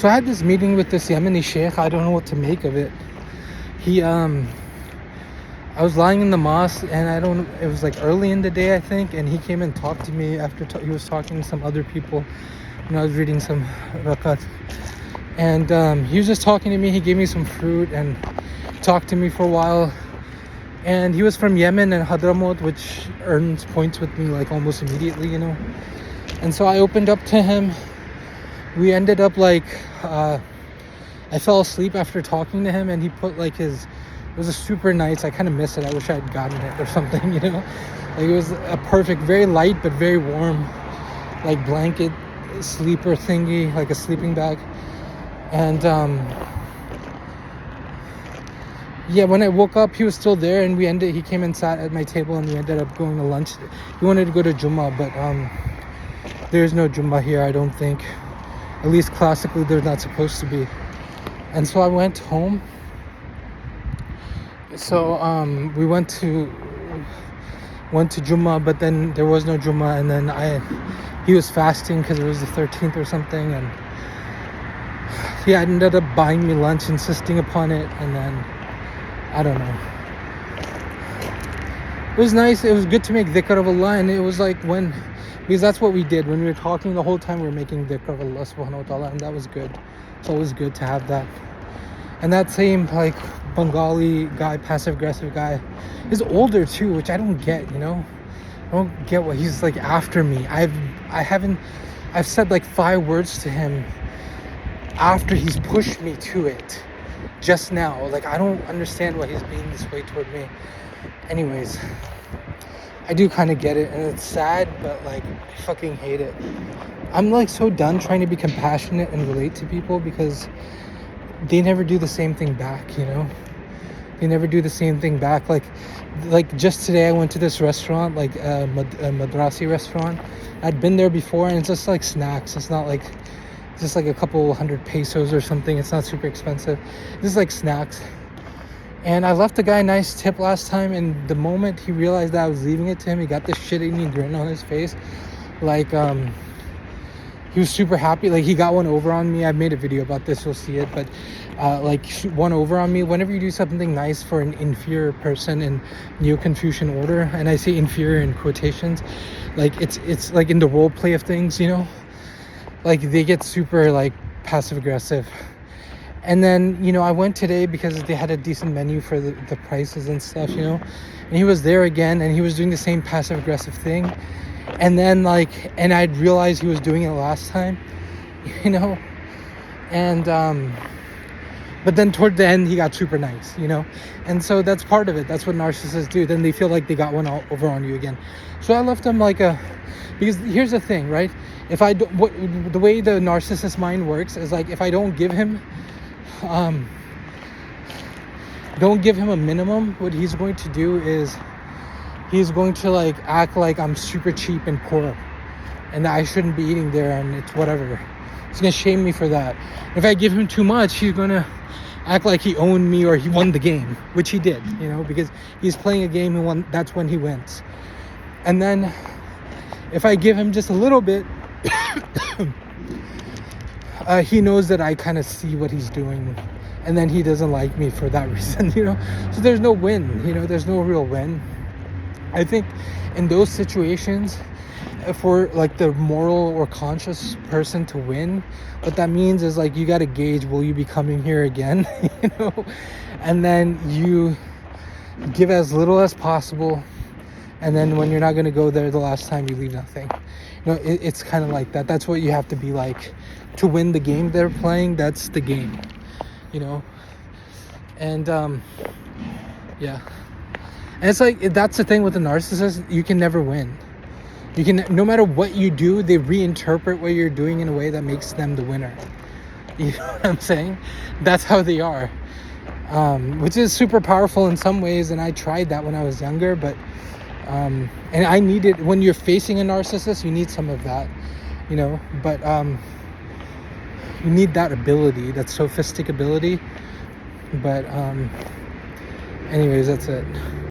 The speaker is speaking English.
So I had this meeting with this Yemeni Sheik. I don't know what to make of it. He I was lying in the mosque, and it was like early in the day, I think, and he came and talked to me after he was talking to some other people, and I was reading some rakat. And he was just talking to me. He gave me some fruit and talked to me for a while. And he was from Yemen and Hadramaut, which earns points with me like almost immediately, And so I opened up to him. We ended up like, I fell asleep after talking to him, and he put like it was a super nice, I kind of miss it. I wish I had gotten it or something, Like it was a perfect, very light, but very warm, like blanket sleeper thingy, like a sleeping bag. And yeah, when I woke up, he was still there, and he came and sat at my table, and we ended up going to lunch. He wanted to go to Jummah, but there's no Jummah here, I don't think. At least classically, they're not supposed to be. And so I went home. So we went to Jummah, but then there was no Jummah, and then he was fasting because it was the 13th or something, and he ended up buying me lunch, insisting upon it, and then I don't know. It was nice. It was good to make dhikr of Allah, and it was like because that's what we did when we were talking the whole time. We were making dhikr of Allah subhanahu wa ta'ala, and that was good. It's always good to have that. And that same like Bengali guy, passive aggressive guy, is older too, which I don't get. I don't get what he's like after me. I've said like 5 words to him after he's pushed me to it just now. Like, I don't understand why he's being this way toward me. Anyways, I do kind of get it, and it's sad, but like I fucking hate it. I'm like so done trying to be compassionate and relate to people because they never do the same thing back, They never do the same thing back. Like just today I went to this restaurant, like a madrasi restaurant. I'd been there before, and it's just like snacks. It's not like just like a couple hundred pesos or something. It's not super expensive. This is like snacks. And I left the guy a nice tip last time, and the moment he realized that I was leaving it to him, he got this shit-eating grin on his face. Like, he was super happy. Like, he got one over on me. I made a video about this, you'll see it. But like, one over on me. Whenever you do something nice for an inferior person in Neo-Confucian order, and I say inferior in quotations, like it's like in the role play of things, like they get super like passive aggressive. And then I went today because they had a decent menu for the prices and stuff, and he was there again, and he was doing the same passive aggressive thing. And then and I'd realized he was doing it last time, and but then toward the end he got super nice, and so that's part of it. That's what narcissists do. Then they feel like they got one over on you again. So I left him because here's the thing, right? If I do, the way the narcissist mind works is like, if I don't give him a minimum, what he's going to do is he's going to act like I'm super cheap and poor and that I shouldn't be eating there, and it's whatever. He's gonna shame me for that. If I give him too much, he's gonna act like he owned me or he won the game, which he did, because he's playing a game and won. That's when he wins. And then if I give him just a little bit, he knows that I kind of see what he's doing, and then he doesn't like me for that reason, So there's no win, there's no real win. I think in those situations, for like the moral or conscious person to win, what that means is like, you got to gauge, will you be coming here again? And then you give as little as possible, and then when you're not going to go there the last time, you leave nothing. It's kind of like that. That's what you have to be like to win the game they're playing. That's the game, and yeah. And it's like, that's the thing with the narcissist. You can never win. You can, no matter what you do, they reinterpret what you're doing in a way that makes them the winner. You know what I'm saying? That's how they are, which is super powerful in some ways. And I tried that when I was younger, but and I needed, when you're facing a narcissist, you need some of that, but you need that ability, that sophistic ability. But anyways, that's it.